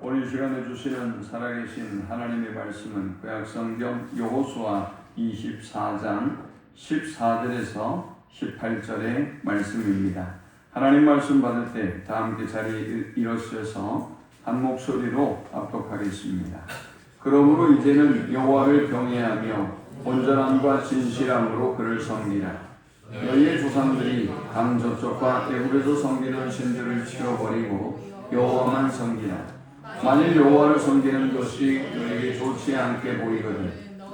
오늘 시간에 주시는 살아계신 하나님의 말씀은 구약성경 여호수아 24장 14절에서 18절의 말씀입니다. 하나님 말씀 받을 때 다 함께 자리에 일어서셔서 한 목소리로 압독하겠습니다. 그러므로 이제는 여호와를 경외하며 온전함과 진실함으로 그를 섬기라. 너희의 조상들이 강 저쪽과 애굽에서 섬기는 신들을 치워버리고 여호와만 섬기라. 만일 여호와를 섬기는 것이 너에게 좋지 않게 보이거든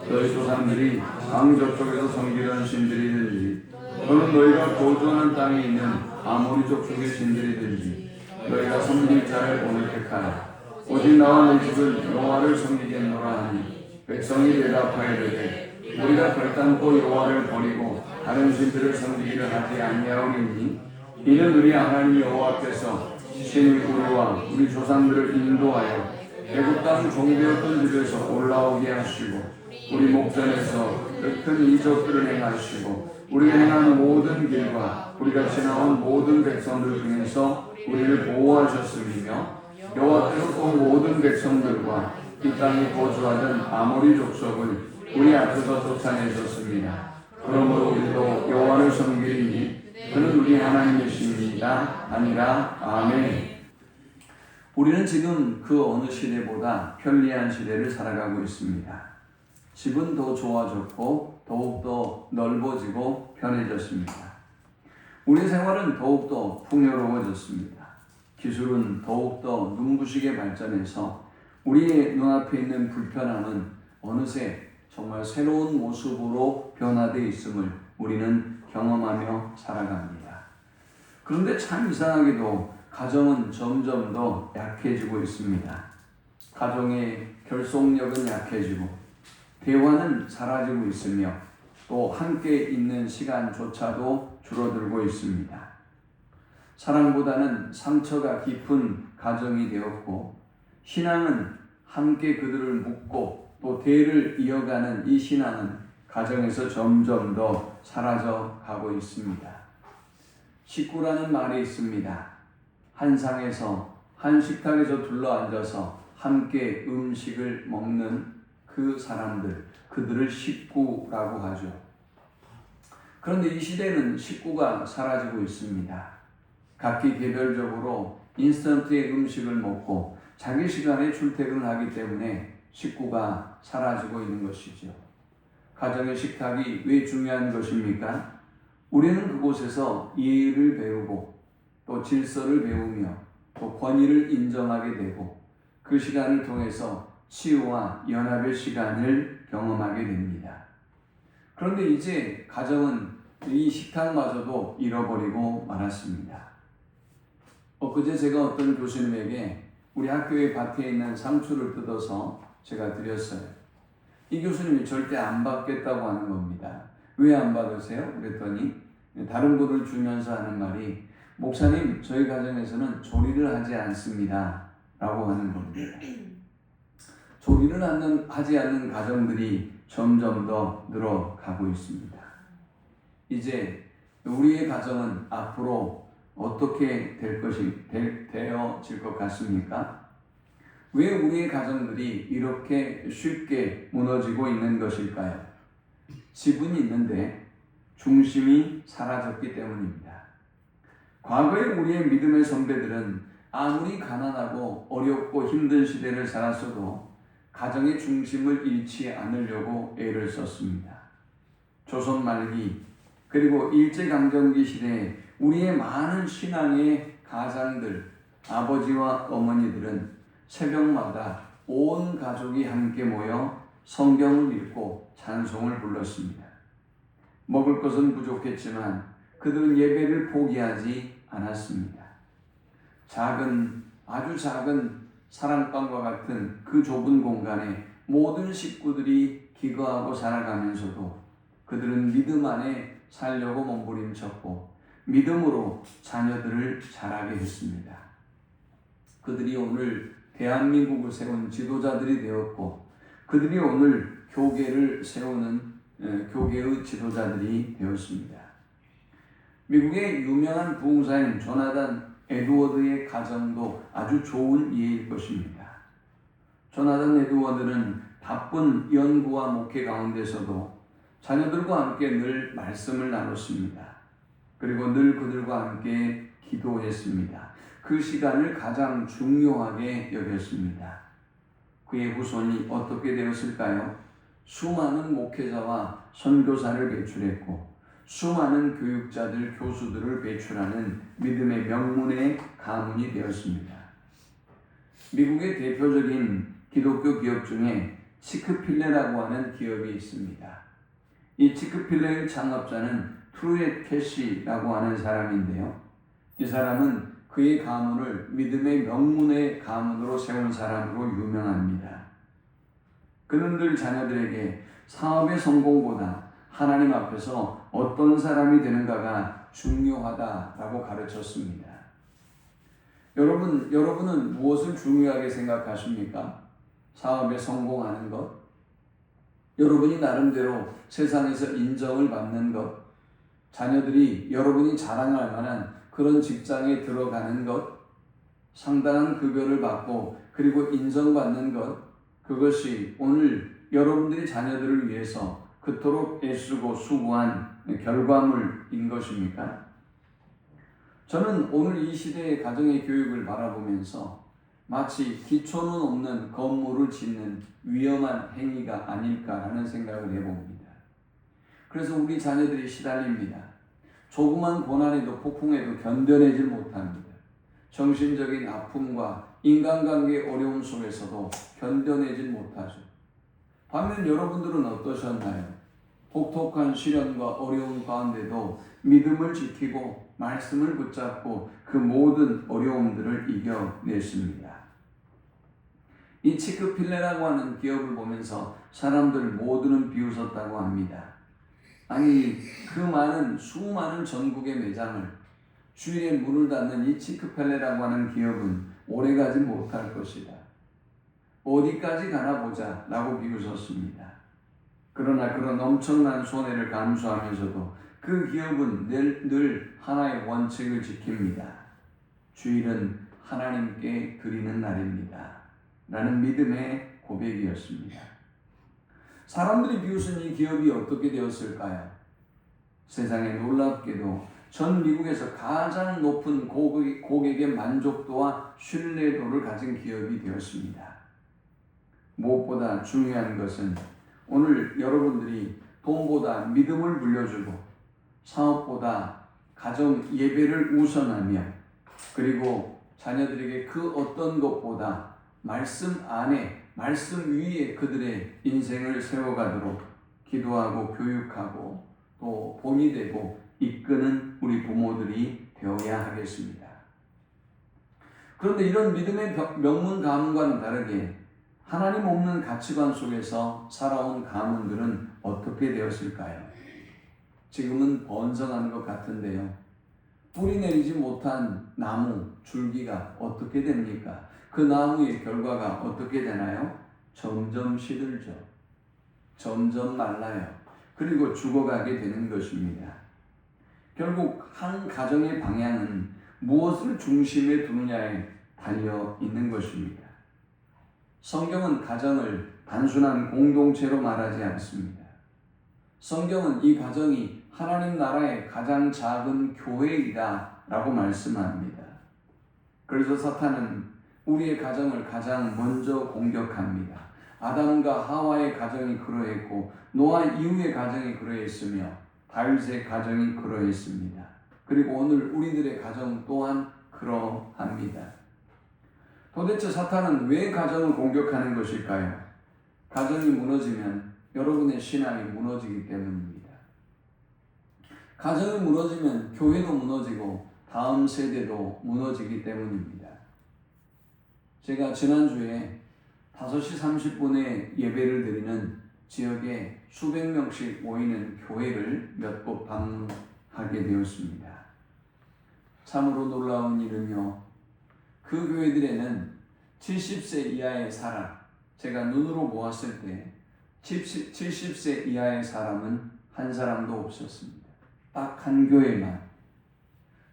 너희 조상들이 강 저쪽에서 섬기던 신들이든지 또는 너희가 거주하는 땅에 있는 아모리 족속의 신들이든지 너희가 섬길 자를 오늘 택하라. 오직 나와 내 집은 여호와를 섬기겠노라 하니 백성이 대답하여 이르되 우리가 결단코 여호와를 버리고 다른 신들을 섬기기를 하지 아니하오니 이는 우리 하나님 여호와께서 신이 우리와 우리 조상들을 인도하여 애굽 땅 종되었던 집에서 올라오게 하시고 우리 목전에서 큰 이적들을 행하시고 우리가 행한 모든 길과 우리가 지나온 모든 백성들 중에서 우리를 보호하셨으며 여호와께서 또 모든 백성들과 이 땅에 거주하던 아모리 족속을 우리 앞에서 쫓아내셨습니다. 그러므로 우리도 여호와를 섬기리니 그는 우리 하나님이십니다. 아니라 아멘. 우리는 지금 그 어느 시대보다 편리한 시대를 살아가고 있습니다. 집은 더 좋아졌고 더욱더 넓어지고 편해졌습니다. 우리 생활은 더욱더 풍요로워졌습니다. 기술은 더욱더 눈부시게 발전해서 우리의 눈앞에 있는 불편함은 어느새 정말 새로운 모습으로 변화되어 있음을 우리는 경험하며 살아갑니다. 그런데 참 이상하게도 가정은 점점 더 약해지고 있습니다. 가정의 결속력은 약해지고 대화는 사라지고 있으며 또 함께 있는 시간조차도 줄어들고 있습니다. 사랑보다는 상처가 깊은 가정이 되었고 신앙은 함께 그들을 묶고 또 대를 이어가는 이 신앙은 가정에서 점점 더 사라져 가고 있습니다. 식구라는 말이 있습니다. 한 상에서 한 식탁에서 둘러앉아서 함께 음식을 먹는 그 사람들, 그들을 식구라고 하죠. 그런데 이 시대는 식구가 사라지고 있습니다. 각기 개별적으로 인스턴트의 음식을 먹고 자기 시간에 출퇴근을 하기 때문에 식구가 사라지고 있는 것이죠. 가정의 식탁이 왜 중요한 것입니까? 우리는 그곳에서 예의를 배우고 또 질서를 배우며 또 권위를 인정하게 되고 그 시간을 통해서 치유와 연합의 시간을 경험하게 됩니다. 그런데 이제 가정은 이 식탁마저도 잃어버리고 말았습니다. 엊그제 제가 어떤 교수님에게 우리 학교의 밭에 있는 상추를 뜯어서 제가 드렸어요. 이 교수님이 절대 안 받겠다고 하는 겁니다. 왜 안 받으세요? 그랬더니 다른 분을 주면서 하는 말이 목사님, 저희 가정에서는 조리를 하지 않습니다 라고 하는 겁니다. 조리를 하지 않는 가정들이 점점 더 늘어가고 있습니다. 이제 우리의 가정은 앞으로 어떻게 되어질 것 같습니까? 왜 우리의 가정들이 이렇게 쉽게 무너지고 있는 것일까요? 집은 있는데 중심이 사라졌기 때문입니다. 과거에 우리의 믿음의 선배들은 아무리 가난하고 어렵고 힘든 시대를 살았어도 가정의 중심을 잃지 않으려고 애를 썼습니다. 조선 말기 그리고 일제강점기 시대에 우리의 많은 신앙의 가장들, 아버지와 어머니들은 새벽마다 온 가족이 함께 모여 성경을 읽고 찬송을 불렀습니다. 먹을 것은 부족했지만 그들은 예배를 포기하지 않았습니다. 아주 작은 사랑방과 같은 그 좁은 공간에 모든 식구들이 기거하고 살아가면서도 그들은 믿음 안에 살려고 몸부림쳤고 믿음으로 자녀들을 자라게 했습니다. 그들이 오늘 대한민국을 세운 지도자들이 되었고 그들이 오늘 교계를 세우는 교계의 지도자들이 되었습니다. 미국의 유명한 부흥사인 조나단 에드워드의 가정도 아주 좋은 예일 것입니다. 조나단 에드워드는 바쁜 연구와 목회 가운데서도 자녀들과 함께 늘 말씀을 나눴습니다. 그리고 늘 그들과 함께 기도했습니다. 그 시간을 가장 중요하게 여겼습니다. 그의 후손이 어떻게 되었을까요? 수많은 목회자와 선교사를 배출했고 수많은 교육자들, 교수들을 배출하는 믿음의 명문의 가문이 되었습니다. 미국의 대표적인 기독교 기업 중에 치크필레라고 하는 기업이 있습니다. 이 치크필레의 창업자는 트루엣 캐시라고 하는 사람인데요. 이 사람은 그의 가문을 믿음의 명문의 가문으로 세운 사람으로 유명합니다. 그는 늘 자녀들에게 사업의 성공보다 하나님 앞에서 어떤 사람이 되는가가 중요하다라고 가르쳤습니다. 여러분은 무엇을 중요하게 생각하십니까? 사업에 성공하는 것? 여러분이 나름대로 세상에서 인정을 받는 것? 자녀들이 여러분이 자랑할 만한 그런 직장에 들어가는 것? 상당한 급여를 받고 그리고 인정받는 것? 그것이 오늘 여러분들이 자녀들을 위해서 그토록 애쓰고 수고한 결과물인 것입니까? 저는 오늘 이 시대의 가정의 교육을 바라보면서 마치 기초는 없는 건물을 짓는 위험한 행위가 아닐까라는 생각을 해봅니다. 그래서 우리 자녀들이 시달립니다. 조그만 고난에도 폭풍에도 견뎌내질 못합니다. 정신적인 아픔과 인간관계 어려움 속에서도 견뎌내질 못하죠. 반면 여러분들은 어떠셨나요? 혹독한 시련과 어려움 가운데도 믿음을 지키고 말씀을 붙잡고 그 모든 어려움들을 이겨냈습니다. 이 치크필레라고 하는 기업을 보면서 사람들 모두는 비웃었다고 합니다. 아니, 그 수많은 전국의 매장을 주일에 문을 닫는 이 치크필레라고 하는 기업은 오래가지 못할 것이다. 어디까지 가나 보자 라고 비웃었습니다. 그러나 그런 엄청난 손해를 감수하면서도 그 기업은 늘 하나의 원칙을 지킵니다. 주일은 하나님께 드리는 날입니다. 라는 믿음의 고백이었습니다. 사람들이 비웃은 이 기업이 어떻게 되었을까요? 세상에 놀랍게도 전 미국에서 가장 높은 고객의 만족도와 신뢰도를 가진 기업이 되었습니다. 무엇보다 중요한 것은 오늘 여러분들이 돈보다 믿음을 물려주고 사업보다 가정 예배를 우선하며 그리고 자녀들에게 그 어떤 것보다 말씀 안에 말씀 위에 그들의 인생을 세워가도록 기도하고 교육하고 또 본이 되고 이끄는 우리 부모들이 되어야 하겠습니다. 그런데 이런 믿음의 명문 가문과는 다르게 하나님 없는 가치관 속에서 살아온 가문들은 어떻게 되었을까요? 지금은 번성하는 것 같은데요. 뿌리 내리지 못한 나무, 줄기가 어떻게 됩니까? 그 나무의 결과가 어떻게 되나요? 점점 시들죠. 점점 말라요. 그리고 죽어가게 되는 것입니다. 결국 한 가정의 방향은 무엇을 중심에 두느냐에 달려 있는 것입니다. 성경은 가정을 단순한 공동체로 말하지 않습니다. 성경은 이 가정이 하나님 나라의 가장 작은 교회이다 라고 말씀합니다. 그래서 사탄은 우리의 가정을 가장 먼저 공격합니다. 아담과 하와의 가정이 그러했고 노아 이후의 가정이 그러했으며 다윗의 가정이 그러했습니다. 그리고 오늘 우리들의 가정 또한 그러합니다. 도대체 사탄은 왜 가정을 공격하는 것일까요? 가정이 무너지면 여러분의 신앙이 무너지기 때문입니다. 가정이 무너지면 교회도 무너지고 다음 세대도 무너지기 때문입니다. 제가 지난주에 5시 30분에 예배를 드리는 지역에 수백 명씩 모이는 교회를 몇 곳 방문하게 되었습니다. 참으로 놀라운 일은요. 그 교회들에는 70세 이하의 사람, 제가 눈으로 보았을 때 70세 이하의 사람은 한 사람도 없었습니다. 딱 한 교회만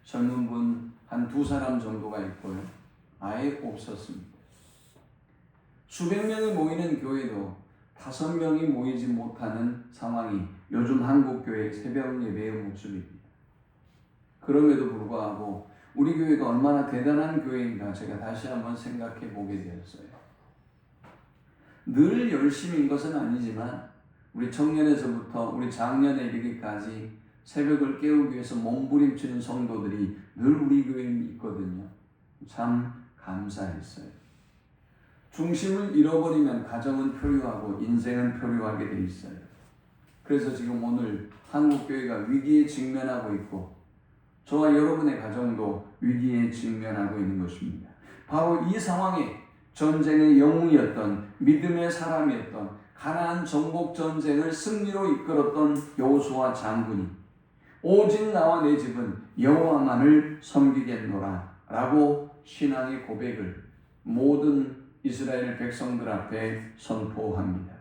젊은 분 한 2사람 정도가 있고요. 아예 없었습니다. 수백 명이 모이는 교회도 5명이 모이지 못하는 상황이 요즘 한국교회 새벽 예배의 모습입니다. 그럼에도 불구하고 우리 교회가 얼마나 대단한 교회인가 제가 다시 한번 생각해 보게 되었어요. 늘 열심인 것은 아니지만 우리 청년에서부터 우리 장년에 이르기까지 새벽을 깨우기 위해서 몸부림치는 성도들이 늘 우리 교회에 있거든요. 참 감사했어요. 중심을 잃어버리면 가정은 표류하고 인생은 표류하게 돼 있어요. 그래서 지금 오늘 한국교회가 위기에 직면하고 있고 저와 여러분의 가정도 위기에 직면하고 있는 것입니다. 바로 이 상황에 전쟁의 영웅이었던 믿음의 사람이었던 가나안 정복 전쟁을 승리로 이끌었던 여호수아 장군이 오직 나와 내 집은 여호와만을 섬기겠노라 라고 신앙의 고백을 모든 이스라엘 백성들 앞에 선포합니다.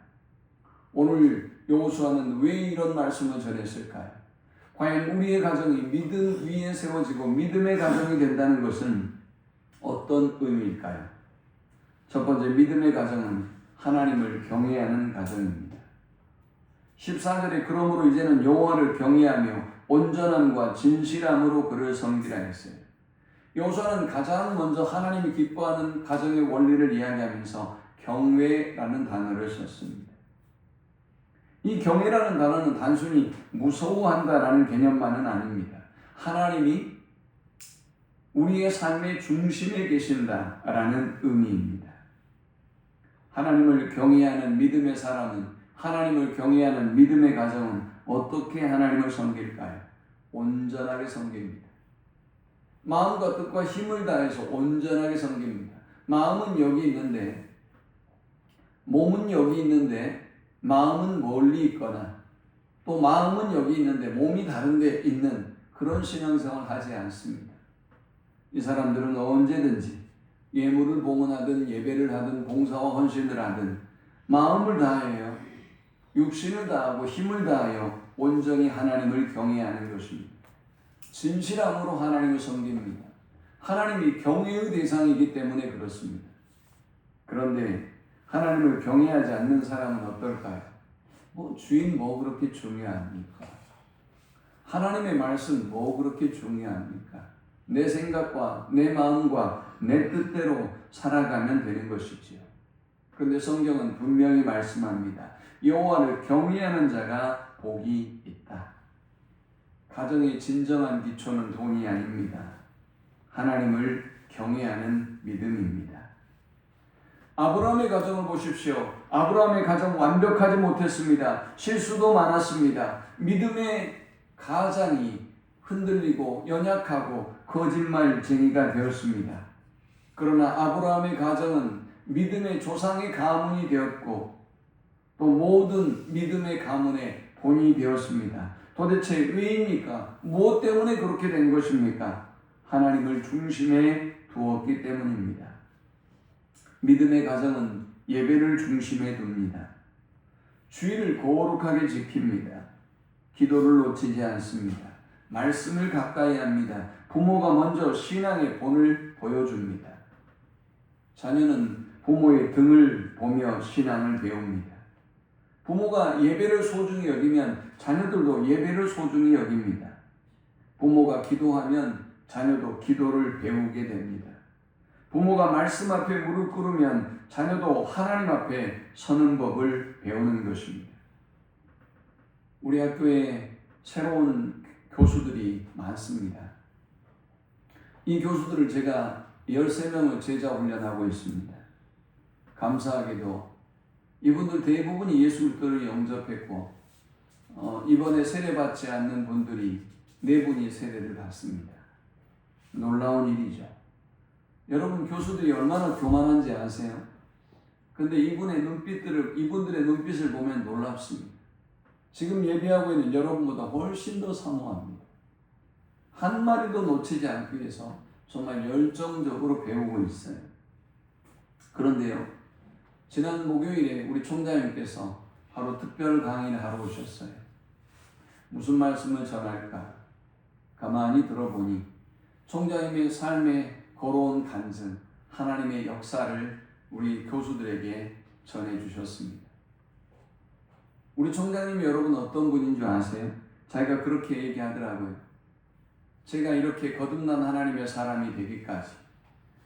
오늘 여호수아는 왜 이런 말씀을 전했을까요? 과연 우리의 가정이 믿음 위에 세워지고 믿음의 가정이 된다는 것은 어떤 의미일까요? 첫 번째, 믿음의 가정은 하나님을 경외하는 가정입니다. 14절에 그러므로 이제는 여호와를 경외하며 온전함과 진실함으로 그를 섬기라 했어요. 여호수아는 가장 먼저 하나님이 기뻐하는 가정의 원리를 이야기하면서 경외라는 단어를 썼습니다. 이 경외라는 단어는 단순히 무서워한다라는 개념만은 아닙니다. 하나님이 우리의 삶의 중심에 계신다라는 의미입니다. 하나님을 경외하는 믿음의 사람은, 하나님을 경외하는 믿음의 가정은 어떻게 하나님을 섬길까요? 온전하게 섬깁니다. 마음과 뜻과 힘을 다해서 온전하게 섬깁니다. 마음은 여기 있는데, 몸은 여기 있는데 마음은 멀리 있거나 또 마음은 여기 있는데 몸이 다른 데 있는 그런 신앙생활을 하지 않습니다. 이 사람들은 언제든지 예물을 봉헌하든 예배를 하든 봉사와 헌신을 하든 마음을 다하여 육신을 다하고 힘을 다하여 온전히 하나님을 경외하는 것입니다. 진실함으로 하나님을 섬깁니다. 하나님이 경외의 대상이기 때문에 그렇습니다. 그런데 하나님을 경외하지 않는 사람은 어떨까요? 주인 그렇게 중요합니까? 하나님의 말씀 그렇게 중요합니까? 내 생각과 내 마음과 내 뜻대로 살아가면 되는 것이지요. 그런데 성경은 분명히 말씀합니다. 여호와를 경외하는 자가 복이 있다. 가정의 진정한 기초는 돈이 아닙니다. 하나님을 경외하는 믿음입니다. 아브라함의 가정을 보십시오. 아브라함의 가정 완벽하지 못했습니다. 실수도 많았습니다. 믿음의 가장이 흔들리고 연약하고 거짓말쟁이가 되었습니다. 그러나 아브라함의 가정은 믿음의 조상의 가문이 되었고 또 모든 믿음의 가문의 본이 되었습니다. 도대체 왜입니까? 무엇 때문에 그렇게 된 것입니까? 하나님을 중심에 두었기 때문입니다. 믿음의 가정은 예배를 중심에 둡니다. 주의를 거룩하게 지킵니다. 기도를 놓치지 않습니다. 말씀을 가까이 합니다. 부모가 먼저 신앙의 본을 보여줍니다. 자녀는 부모의 등을 보며 신앙을 배웁니다. 부모가 예배를 소중히 여기면 자녀들도 예배를 소중히 여깁니다. 부모가 기도하면 자녀도 기도를 배우게 됩니다. 부모가 말씀 앞에 무릎 꿇으면 자녀도 하나님 앞에 서는 법을 배우는 것입니다. 우리 학교에 새로운 교수들이 많습니다. 이 교수들을 제가 13명을 제자 훈련하고 있습니다. 감사하게도 이분들 대부분이 예수 그리스도를 영접했고 이번에 세례받지 않는 분들이 4분이 세례를 받습니다. 놀라운 일이죠. 여러분 교수들이 얼마나 교만한지 아세요? 근데 이분들의 눈빛을 보면 놀랍습니다. 지금 예배하고 있는 여러분보다 훨씬 더 사모합니다. 한 마리도 놓치지 않기 위해서 정말 열정적으로 배우고 있어요. 그런데요, 지난 목요일에 우리 총장님께서 하루 특별 강의를 하러 오셨어요. 무슨 말씀을 전할까? 가만히 들어보니 총장님의 삶에 걸어온 간증, 하나님의 역사를 우리 교수들에게 전해주셨습니다. 우리 총장님이 여러분 어떤 분인 줄 아세요? 자기가 그렇게 얘기하더라고요. 제가 이렇게 거듭난 하나님의 사람이 되기까지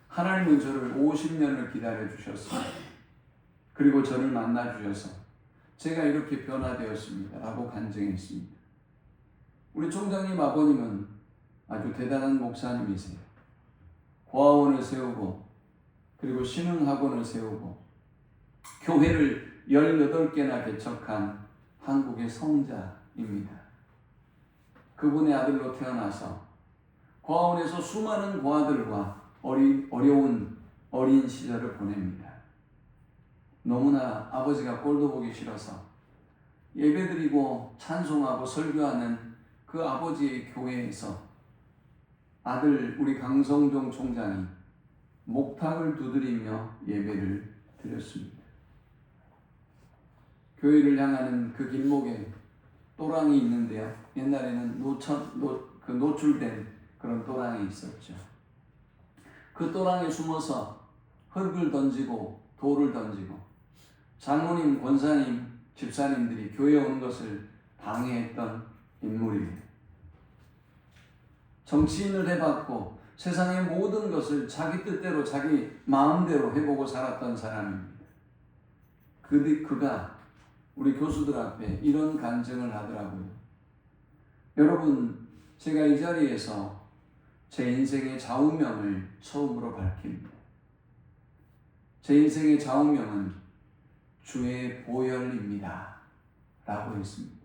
하나님은 저를 50년을 기다려 주셨습니다. 그리고 저를 만나 주셔서 제가 이렇게 변화되었습니다. 라고 간증했습니다. 우리 총장님 아버님은 아주 대단한 목사님이세요. 고아원을 세우고 그리고 신흥학원을 세우고 교회를 18개나 개척한 한국의 성자입니다. 그분의 아들로 태어나서 고아원에서 수많은 고아들과 어려운 어린 시절을 보냅니다. 너무나 아버지가 꼴도 보기 싫어서 예배드리고 찬송하고 설교하는 그 아버지의 교회에서 아들 우리 강성종 총장이 목탁을 두드리며 예배를 드렸습니다. 교회를 향하는 그 길목에 또랑이 있는데요. 옛날에는 노출된 그런 또랑이 있었죠. 그 또랑에 숨어서 흙을 던지고 돌을 던지고 장로님, 권사님, 집사님들이 교회에 오는 것을 방해했던 인물이에요. 정치인을 해봤고 세상의 모든 것을 자기 뜻대로 자기 마음대로 해보고 살았던 사람입니다. 그가 우리 교수들 앞에 이런 간증을 하더라고요. 여러분, 제가 이 자리에서 제 인생의 좌우명을 처음으로 밝힙니다. 제 인생의 좌우명은 주의 보혈입니다. 라고 했습니다.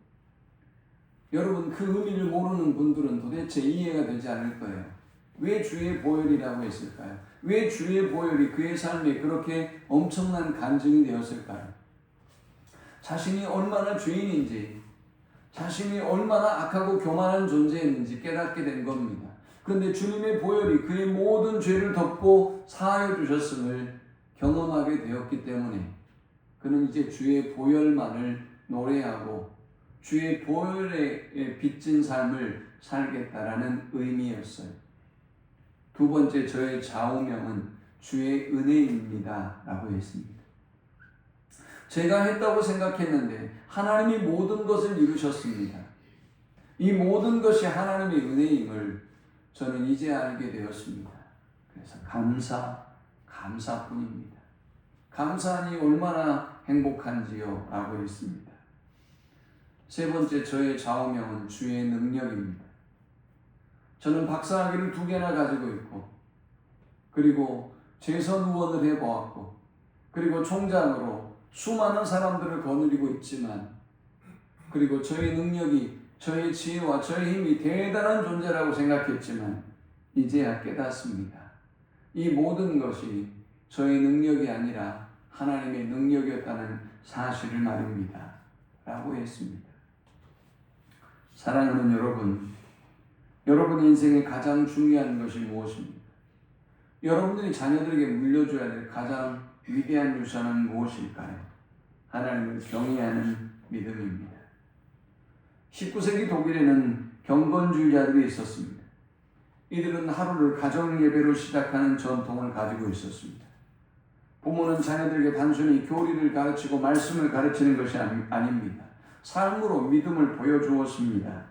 여러분, 그 의미를 모르는 분들은 도대체 이해가 되지 않을 거예요. 왜 주의 보혈이라고 했을까요? 왜 주의 보혈이 그의 삶에 그렇게 엄청난 간증이 되었을까요? 자신이 얼마나 죄인인지, 자신이 얼마나 악하고 교만한 존재였는지 깨닫게 된 겁니다. 그런데 주님의 보혈이 그의 모든 죄를 덮고 사하여 주셨음을 경험하게 되었기 때문에 그는 이제 주의 보혈만을 노래하고 주의 보혈에 빚진 삶을 살겠다라는 의미였어요. 두 번째, 저의 좌우명은 주의 은혜입니다. 라고 했습니다. 제가 했다고 생각했는데 하나님이 모든 것을 이루셨습니다. 이 모든 것이 하나님의 은혜임을 저는 이제 알게 되었습니다. 그래서 감사뿐입니다. 감사하니 얼마나 행복한지요? 라고 했습니다. 세 번째, 저의 좌우명은 주의 능력입니다. 저는 박사학위를 2개나 가지고 있고 그리고 재선 의원을 해보았고 그리고 총장으로 수많은 사람들을 거느리고 있지만 그리고 저의 능력이 저의 지혜와 저의 힘이 대단한 존재라고 생각했지만 이제야 깨닫습니다. 이 모든 것이 저의 능력이 아니라 하나님의 능력이었다는 사실을 말입니다. 라고 했습니다. 사랑하는 여러분, 여러분의 인생에 가장 중요한 것이 무엇입니까? 여러분들이 자녀들에게 물려줘야 될 가장 위대한 유산은 무엇일까요? 하나님을 경외하는 믿음입니다. 19세기 독일에는 경건주의자들이 있었습니다. 이들은 하루를 가정 예배로 시작하는 전통을 가지고 있었습니다. 부모는 자녀들에게 단순히 교리를 가르치고 말씀을 가르치는 것이 아닙니다. 삶으로 믿음을 보여주었습니다.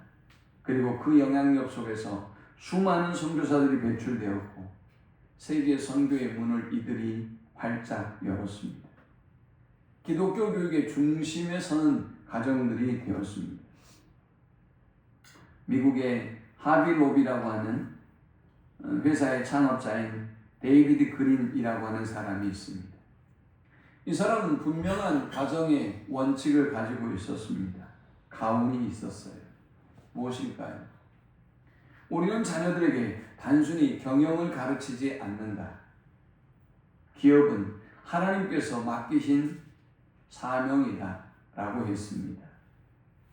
그리고 그 영향력 속에서 수많은 선교사들이 배출되었고 세계 선교의 문을 이들이 활짝 열었습니다. 기독교 교육의 중심에 서는 가정들이 되었습니다. 미국의 하비 로비라고 하는 회사의 창업자인 데이비드 그린이라고 하는 사람이 있습니다. 이 사람은 분명한 가정의 원칙을 가지고 있었습니다. 가훈이 있었어요. 무엇일까요? 우리는 자녀들에게 단순히 경영을 가르치지 않는다. 기업은 하나님께서 맡기신 사명이다 라고 했습니다.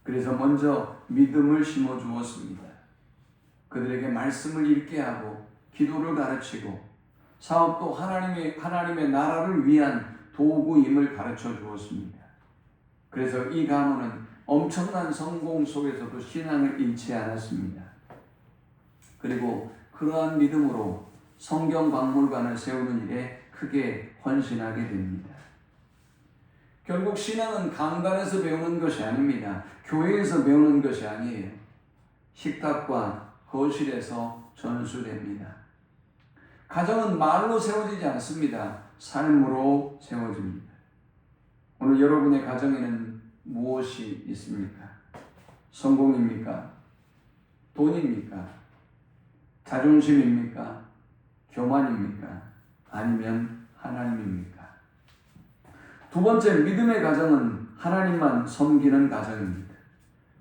그래서 먼저 믿음을 심어주었습니다. 그들에게 말씀을 읽게 하고 기도를 가르치고 사업도 하나님의 나라를 위한 도구임을 가르쳐 주었습니다. 그래서 이 가문은 엄청난 성공 속에서도 신앙을 잃지 않았습니다. 그리고 그러한 믿음으로 성경 박물관을 세우는 일에 크게 헌신하게 됩니다. 결국 신앙은 강단에서 배우는 것이 아닙니다. 교회에서 배우는 것이 아니에요. 식탁과 거실에서 전수됩니다. 가정은 말로 세워지지 않습니다. 삶으로 세워집니다. 오늘 여러분의 가정에는 무엇이 있습니까? 성공입니까? 돈입니까? 자존심입니까? 교만입니까? 아니면 하나님입니까? 두 번째, 믿음의 가정은 하나님만 섬기는 가정입니다.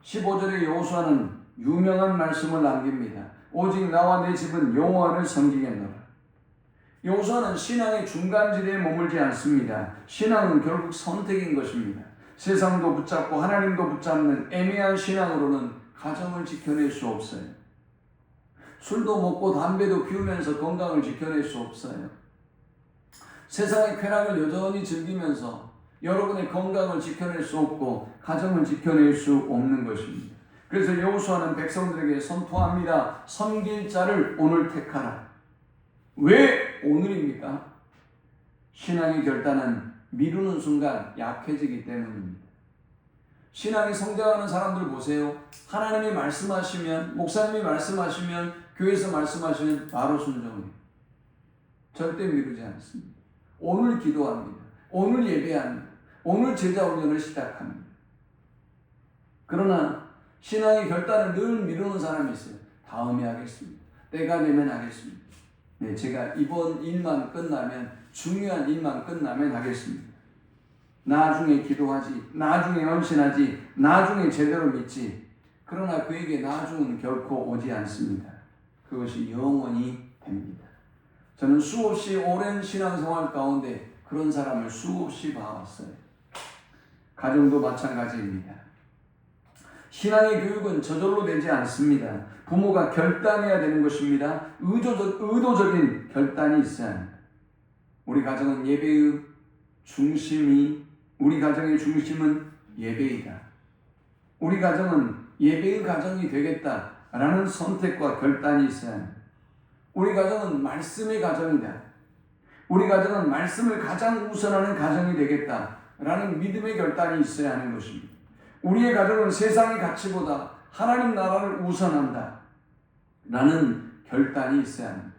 15절의 여호수아는 유명한 말씀을 남깁니다. 오직 나와 내 집은 여호와를 섬기겠노라. 여호수아는 신앙의 중간지대에 머물지 않습니다. 신앙은 결국 선택인 것입니다. 세상도 붙잡고 하나님도 붙잡는 애매한 신앙으로는 가정을 지켜낼 수 없어요. 술도 먹고 담배도 피우면서 건강을 지켜낼 수 없어요. 세상의 쾌락을 여전히 즐기면서 여러분의 건강을 지켜낼 수 없고 가정을 지켜낼 수 없는 것입니다. 그래서 여호수아는 백성들에게 선포합니다. 섬길 자를 오늘 택하라. 왜 오늘입니까? 신앙의 결단은 미루는 순간 약해지기 때문입니다. 신앙이 성장하는 사람들 보세요. 하나님이 말씀하시면, 목사님이 말씀하시면, 교회에서 말씀하시면 바로 순종해요. 절대 미루지 않습니다. 오늘 기도합니다. 오늘 예배합니다. 오늘 제자 훈련을 시작합니다. 그러나 신앙의 결단을 늘 미루는 사람이 있어요. 다음에 하겠습니다. 때가 되면 하겠습니다. 네, 제가 이번 일만 끝나면, 중요한 일만 끝나면 하겠습니다. 나중에 기도하지, 나중에 헌신하지, 나중에 제대로 믿지. 그러나 그에게 나중은 결코 오지 않습니다. 그것이 영원히 됩니다. 저는 수없이 오랜 신앙생활 가운데 그런 사람을 수없이 봐왔어요. 가정도 마찬가지입니다. 신앙의 교육은 저절로 되지 않습니다. 부모가 결단해야 되는 것입니다. 의도적인 결단이 있어야 합니다. 우리 가정은 예배의 중심이, 우리 가정의 중심은 예배이다. 우리 가정은 예배의 가정이 되겠다라는 선택과 결단이 있어야 합니다. 우리 가정은 말씀의 가정이다. 우리 가정은 말씀을 가장 우선하는 가정이 되겠다라는 믿음의 결단이 있어야 하는 것입니다. 우리의 가정은 세상의 가치보다 하나님 나라를 우선한다 라는 결단이 있어야 합니다.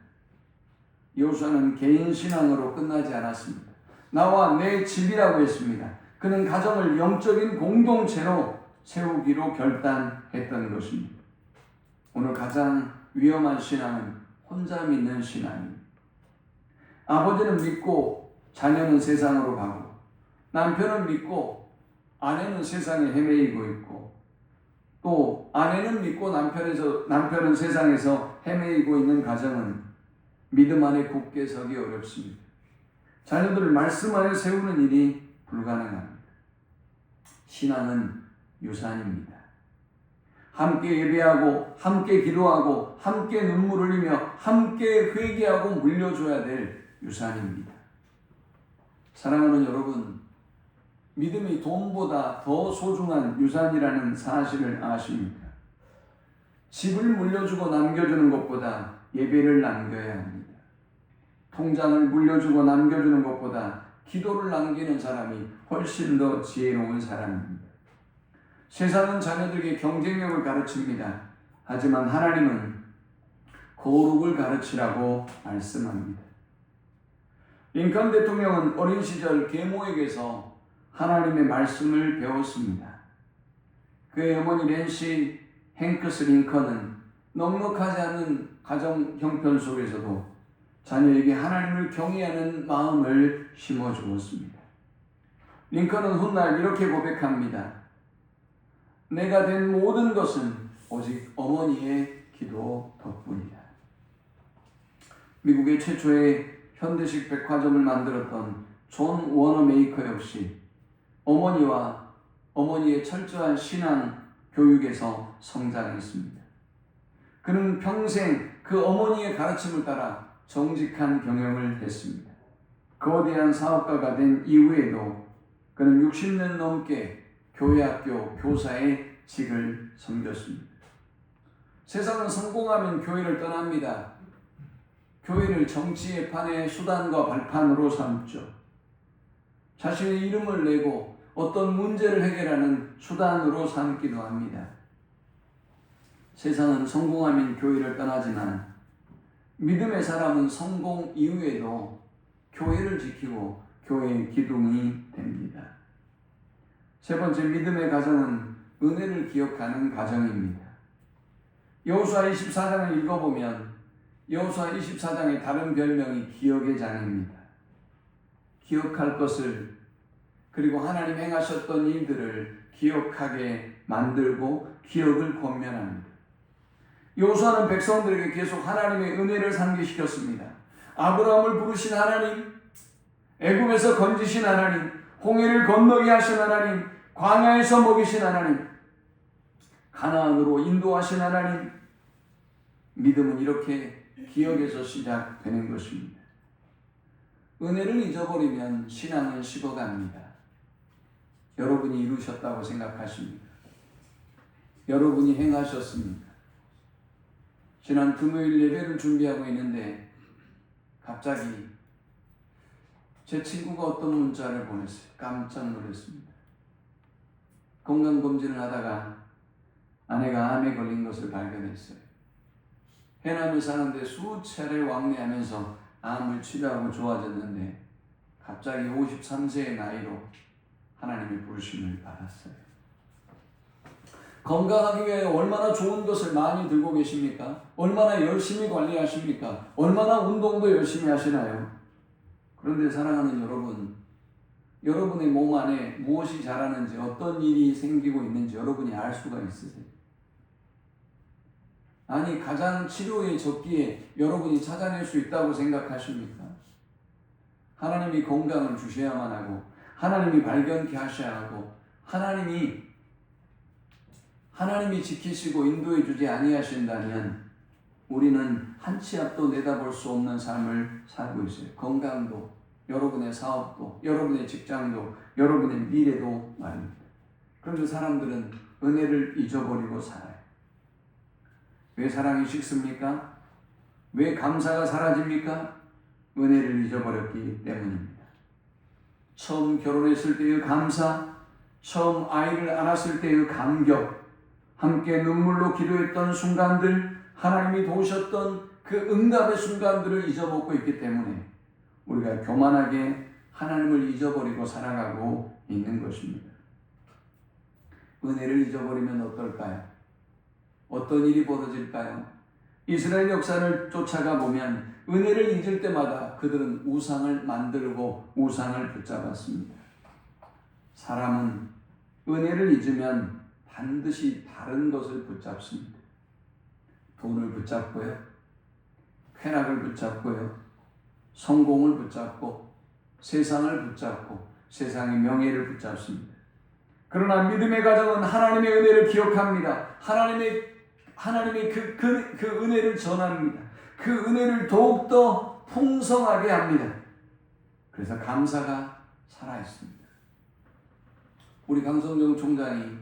여호수아는 개인 신앙으로 끝나지 않았습니다. 나와 내 집이라고 했습니다. 그는 가정을 영적인 공동체로 세우기로 결단했던 것입니다. 오늘 가장 위험한 신앙은 혼자 믿는 신앙입니다. 아버지는 믿고 자녀는 세상으로 가고, 남편은 믿고 아내는 세상에 헤매이고 있고, 또 아내는 믿고 남편은 세상에서 헤매이고 있는 가정은 믿음 안에 굳게 서기 어렵습니다. 자녀들을 말씀 안에 세우는 일이 불가능합니다. 신앙은 유산입니다. 함께 예배하고, 함께 기도하고, 함께 눈물 흘리며, 함께 회개하고 물려줘야 될 유산입니다. 사랑하는 여러분, 믿음이 돈보다 더 소중한 유산이라는 사실을 아십니까? 집을 물려주고 남겨주는 것보다 예배를 남겨야 합니다. 통장을 물려주고 남겨주는 것보다 기도를 남기는 사람이 훨씬 더 지혜로운 사람입니다. 세상은 자녀들에게 경쟁력을 가르칩니다. 하지만 하나님은 거룩을 가르치라고 말씀합니다. 링컨 대통령은 어린 시절 계모에게서 하나님의 말씀을 배웠습니다. 그의 어머니 낸시 행크스 링컨은 넉넉하지 않은 가정 형편 속에서도 자녀에게 하나님을 경외하는 마음을 심어주었습니다. 링컨은 훗날 이렇게 고백합니다. 내가 된 모든 것은 오직 어머니의 기도 덕분이다. 미국의 최초의 현대식 백화점을 만들었던 존 워너메이커 역시 어머니와 어머니의 철저한 신앙 교육에서 성장했습니다. 그는 평생 그 어머니의 가르침을 따라 정직한 경영을 했습니다. 거대한 사업가가 된 이후에도 그는 60년 넘게 교회학교 교사의 직을 섬겼습니다. 세상은 성공하면 교회를 떠납니다. 교회를 정치의 판의 수단과 발판으로 삼죠. 자신의 이름을 내고 어떤 문제를 해결하는 수단으로 삼기도 합니다. 세상은 성공하면 교회를 떠나지만 믿음의 사람은 성공 이후에도 교회를 지키고 교회의 기둥이 됩니다. 세 번째, 믿음의 가정은 은혜를 기억하는 가정입니다. 여호수아 24장을 읽어보면 여호수아 24장의 다른 별명이 기억의 장입니다. 기억할 것을, 그리고 하나님 행하셨던 일들을 기억하게 만들고 기억을 권면합니다. 여호수아는 백성들에게 계속 하나님의 은혜를 상기시켰습니다. 아브라함을 부르신 하나님, 애굽에서 건지신 하나님, 홍해를 건너게 하신 하나님, 광야에서 먹이신 하나님, 가나안으로 인도하신 하나님. 믿음은 이렇게 기억에서 시작되는 것입니다. 은혜를 잊어버리면 신앙은 식어갑니다. 여러분이 이루셨다고 생각하십니까? 여러분이 행하셨습니까? 지난 금요일 예배를 준비하고 있는데 갑자기 제 친구가 어떤 문자를 보냈어요. 깜짝 놀랐습니다. 건강검진을 하다가 아내가 암에 걸린 것을 발견했어요. 해남에 사는데 수차례 왕래하면서 암을 치료하고 좋아졌는데 갑자기 53세의 나이로 하나님의 부르심을 받았어요. 건강하기 위해 얼마나 좋은 것을 많이 들고 계십니까? 얼마나 열심히 관리하십니까? 얼마나 운동도 열심히 하시나요? 그런데 사랑하는 여러분, 여러분의 몸 안에 무엇이 자라는지, 어떤 일이 생기고 있는지 여러분이 알 수가 있으세요? 아니, 가장 치료의 적기에 여러분이 찾아낼 수 있다고 생각하십니까? 하나님이 건강을 주셔야만 하고, 하나님이 발견케 하셔야 하고, 하나님이 지키시고 인도해 주지 아니하신다면 우리는 한 치 앞도 내다볼 수 없는 삶을 살고 있어요. 건강도, 여러분의 사업도, 여러분의 직장도, 여러분의 미래도 말입니다. 그런데 사람들은 은혜를 잊어버리고 살아요. 왜 사랑이 식습니까? 왜 감사가 사라집니까? 은혜를 잊어버렸기 때문입니다. 처음 결혼했을 때의 감사, 처음 아이를 안았을 때의 감격, 함께 눈물로 기도했던 순간들, 하나님이 도우셨던 그 응답의 순간들을 잊어먹고 있기 때문에 우리가 교만하게 하나님을 잊어버리고 살아가고 있는 것입니다. 은혜를 잊어버리면 어떨까요? 어떤 일이 벌어질까요? 이스라엘 역사를 쫓아가 보면 은혜를 잊을 때마다 그들은 우상을 만들고 우상을 붙잡았습니다. 사람은 은혜를 잊으면 반드시 다른 것을 붙잡습니다. 돈을 붙잡고요, 쾌락을 붙잡고요, 성공을 붙잡고, 세상을 붙잡고, 세상의 명예를 붙잡습니다. 그러나 믿음의 가정은 하나님의 은혜를 기억합니다. 하나님의 그 은혜를 전합니다. 그 은혜를 더욱더 풍성하게 합니다. 그래서 감사가 살아있습니다. 우리 강성정 총장이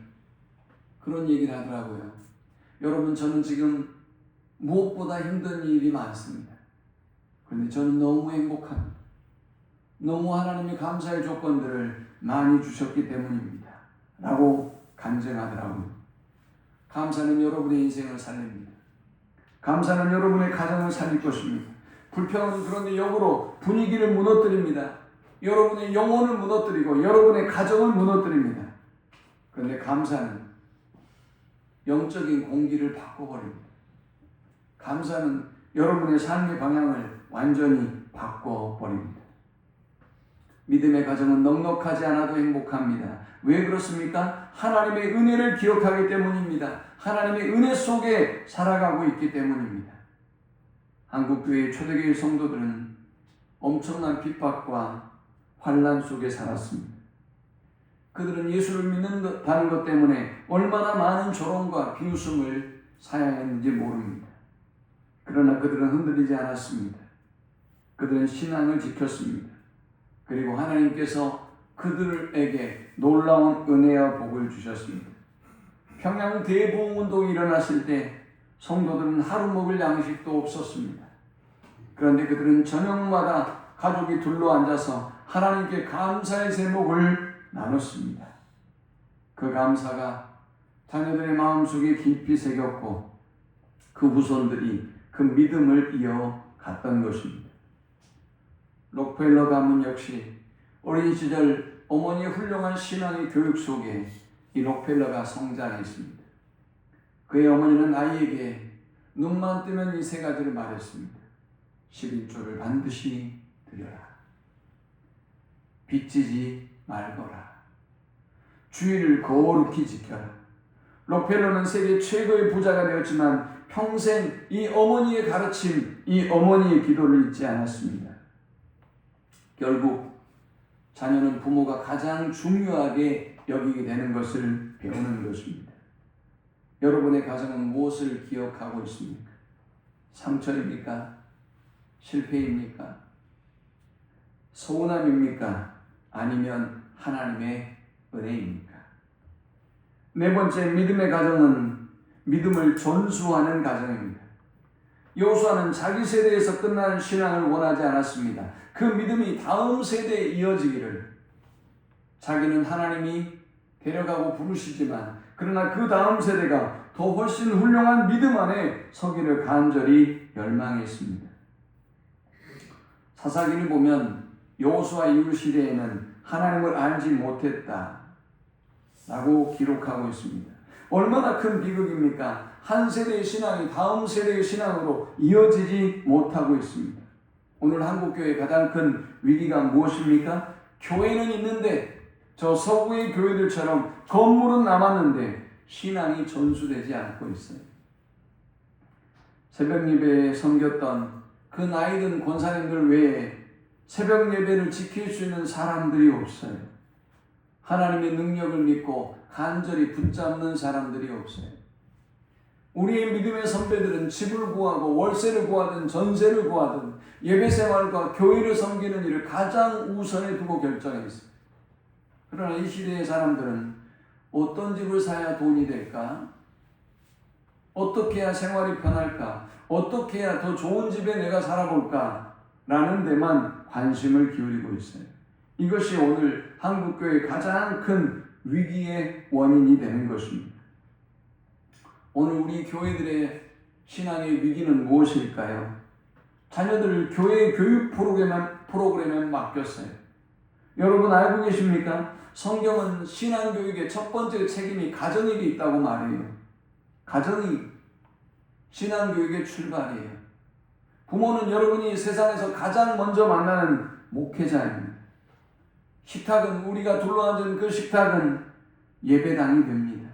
그런 얘기를 하더라고요. 여러분, 저는 지금 무엇보다 힘든 일이 많습니다. 그런데 저는 너무 행복합니다. 너무 하나님이 감사의 조건들을 많이 주셨기 때문입니다. 라고 간증하더라고요. 감사는 여러분의 인생을 살립니다. 감사는 여러분의 가정을 살릴 것입니다. 불평은 그런데 역으로 분위기를 무너뜨립니다. 여러분의 영혼을 무너뜨리고 여러분의 가정을 무너뜨립니다. 그런데 감사는 영적인 공기를 바꿔버립니다. 감사는 여러분의 삶의 방향을 완전히 바꿔버립니다. 믿음의 가정은 넉넉하지 않아도 행복합니다. 왜 그렇습니까? 하나님의 은혜를 기억하기 때문입니다. 하나님의 은혜 속에 살아가고 있기 때문입니다. 한국교회의 초대교회 성도들은 엄청난 핍박과 환난 속에 살았습니다. 그들은 예수를 믿는다는 것 때문에 얼마나 많은 조롱과 비웃음을 사야 했는지 모릅니다. 그러나 그들은 흔들리지 않았습니다. 그들은 신앙을 지켰습니다. 그리고 하나님께서 그들에게 놀라운 은혜와 복을 주셨습니다. 평양 대부흥운동이 일어났을 때 성도들은 하루 먹을 양식도 없었습니다. 그런데 그들은 저녁마다 가족이 둘러앉아서 하나님께 감사의 제목을 나눴습니다. 그 감사가 자녀들의 마음속에 깊이 새겼고 그 후손들이 그 믿음을 이어갔던 것입니다. 록펠러 가문 역시 어린 시절 어머니의 훌륭한 신앙의 교육 속에 이 록펠러가 성장했습니다. 그의 어머니는 아이에게 눈만 뜨면 이 세 가지를 말했습니다. 11조를 반드시 드려라. 빚지지 말거라. 주의를 거룩히 지켜라. 록펠러는 세계 최고의 부자가 되었지만 평생 이 어머니의 가르침, 이 어머니의 기도를 잊지 않았습니다. 결국 자녀는 부모가 가장 중요하게 여기게 되는 것을 배우는 것입니다. 여러분의 가정은 무엇을 기억하고 있습니까? 상처입니까? 실패입니까? 서운함입니까? 아니면 하나님의 은혜입니까? 네 번째, 믿음의 가정은 믿음을 전수하는 가정입니다. 여호수아는 자기 세대에서 끝나는 신앙을 원하지 않았습니다. 그 믿음이 다음 세대에 이어지기를. 자기는 하나님이 데려가고 부르시지만 그러나 그 다음 세대가 더 훨씬 훌륭한 믿음 안에 서기를 간절히 열망했습니다. 사사기를 보면 여호수아 이후 시대에는 하나님을 알지 못했다 라고 기록하고 있습니다. 얼마나 큰 비극입니까? 한 세대의 신앙이 다음 세대의 신앙으로 이어지지 못하고 있습니다. 오늘 한국교회의 가장 큰 위기가 무엇입니까? 교회는 있는데 저 서구의 교회들처럼 건물은 남았는데 신앙이 전수되지 않고 있어요. 새벽 예배에 섬겼던 그 나이든 권사님들 외에 새벽 예배를 지킬 수 있는 사람들이 없어요. 하나님의 능력을 믿고 간절히 붙잡는 사람들이 없어요. 우리의 믿음의 선배들은 집을 구하고 월세를 구하든 전세를 구하든 예배생활과 교회를 섬기는 일을 가장 우선에 두고 결정했어요. 그러나 이 시대의 사람들은 어떤 집을 사야 돈이 될까? 어떻게 해야 생활이 편할까? 어떻게 해야 더 좋은 집에 내가 살아볼까? 라는 데만 관심을 기울이고 있어요. 이것이 오늘 한국교회의 가장 큰 위기의 원인이 되는 것입니다. 오늘 우리 교회들의 신앙의 위기는 무엇일까요? 자녀들을 교회 교육 프로그램에 맡겼어요. 여러분 알고 계십니까? 성경은 신앙교육의 첫 번째 책임이 가정에게 있다고 말해요. 가정이 신앙교육의 출발이에요. 부모는 여러분이 세상에서 가장 먼저 만나는 목회자입니다. 식탁은 우리가 둘러앉은 그 식탁은 예배당이 됩니다.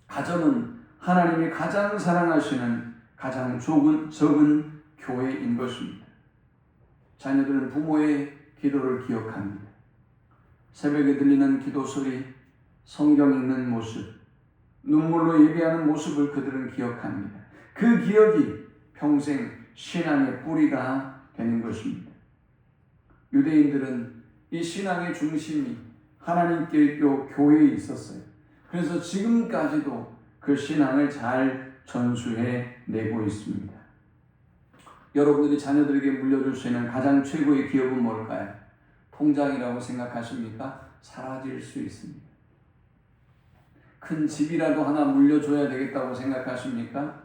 가정은 하나님이 가장 사랑하시는 가장 적은 교회인 것입니다. 자녀들은 부모의 기도를 기억합니다. 새벽에 들리는 기도 소리, 성경 읽는 모습, 눈물로 예배하는 모습을 그들은 기억합니다. 그 기억이 평생 신앙의 뿌리가 되는 것입니다. 유대인들은 이 신앙의 중심이 하나님께 교회에 있었어요. 그래서 지금까지도 그 신앙을 잘 전수해 내고 있습니다. 여러분들이 자녀들에게 물려줄 수 있는 가장 최고의 기업은 뭘까요? 통장이라고 생각하십니까? 사라질 수 있습니다. 큰 집이라도 하나 물려줘야 되겠다고 생각하십니까?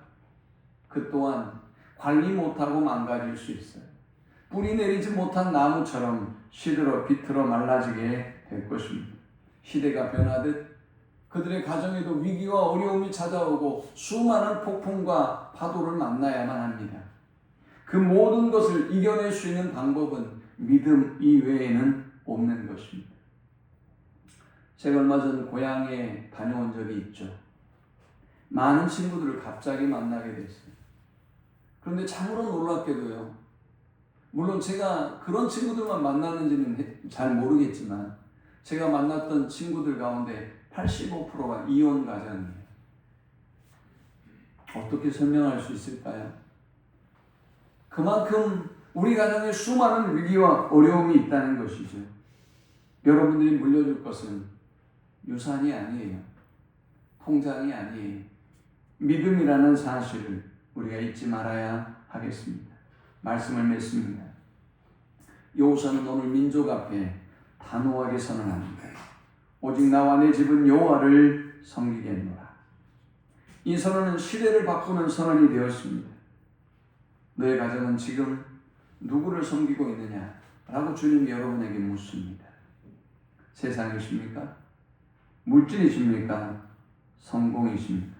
그 또한 관리 못하고 망가질 수 있어요. 뿌리 내리지 못한 나무처럼 시들어 비틀어 말라지게 될 것입니다. 시대가 변하듯 그들의 가정에도 위기와 어려움이 찾아오고 수많은 폭풍과 파도를 만나야만 합니다. 그 모든 것을 이겨낼 수 있는 방법은 믿음 이외에는 없는 것입니다. 제가 얼마 전 고향에 다녀온 적이 있죠. 많은 친구들을 갑자기 만나게 됐어요. 그런데 참으로 놀랍게도요. 물론 제가 그런 친구들만 만났는지는 잘 모르겠지만 제가 만났던 친구들 가운데 85%가 이혼 가정이에요. 어떻게 설명할 수 있을까요? 그만큼 우리 가정에 수많은 위기와 어려움이 있다는 것이죠. 여러분들이 물려줄 것은 유산이 아니에요. 통장이 아니에요. 믿음이라는 사실을 우리가 잊지 말아야 하겠습니다. 말씀을 맺습니다. 여호수아는 오늘 민족 앞에 단호하게 선언합니다. 오직 나와 내 집은 여호와를 섬기겠노라. 이 선언은 시대를 바꾸는 선언이 되었습니다. 너의 가정은 지금 누구를 섬기고 있느냐? 라고 주님이 여러분에게 묻습니다. 세상이십니까? 물질이십니까? 성공이십니까?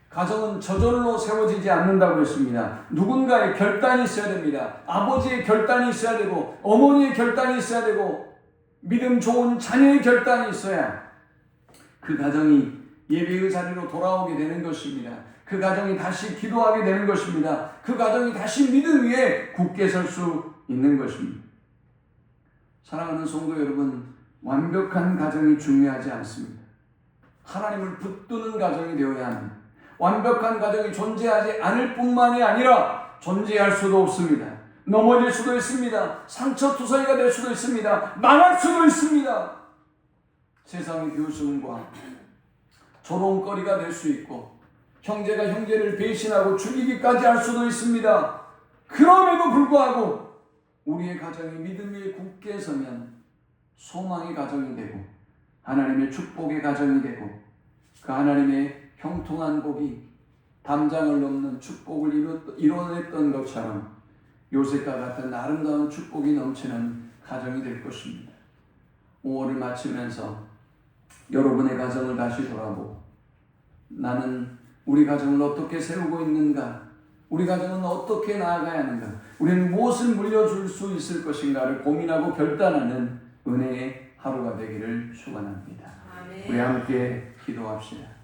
가정은 저절로 세워지지 않는다고 했습니다. 누군가의 결단이 있어야 됩니다. 아버지의 결단이 있어야 되고 어머니의 결단이 있어야 되고 믿음 좋은 자녀의 결단이 있어야 그 가정이 예배의 자리로 돌아오게 되는 것입니다. 그 가정이 다시 기도하게 되는 것입니다. 그 가정이 다시 믿음 위에 굳게 설 수 있는 것입니다. 사랑하는 성도 여러분, 완벽한 가정이 중요하지 않습니다. 하나님을 붙드는 가정이 되어야 합니다. 완벽한 가정이 존재하지 않을 뿐만이 아니라 존재할 수도 없습니다. 넘어질 수도 있습니다. 상처투성이가 될 수도 있습니다. 망할 수도 있습니다. 세상의 비웃음과 조롱거리가 될 수 있고 형제가 형제를 배신하고 죽이기까지 할 수도 있습니다. 그럼에도 불구하고 우리의 가정이 믿음 위에 굳게 서면 소망의 가정이 되고 하나님의 축복의 가정이 되고 그 하나님의 형통한 복이 담장을 넘는 축복을 이뤄냈던 것처럼 요셉과 같은 아름다운 축복이 넘치는 가정이 될 것입니다. 5월을 마치면서 여러분의 가정을 다시 돌아보고 나는 우리 가정을 어떻게 세우고 있는가? 우리 가정은 어떻게 나아가야 하는가? 우리는 무엇을 물려줄 수 있을 것인가를 고민하고 결단하는 은혜의 하루가 되기를 축원합니다. 우리 함께 기도합시다.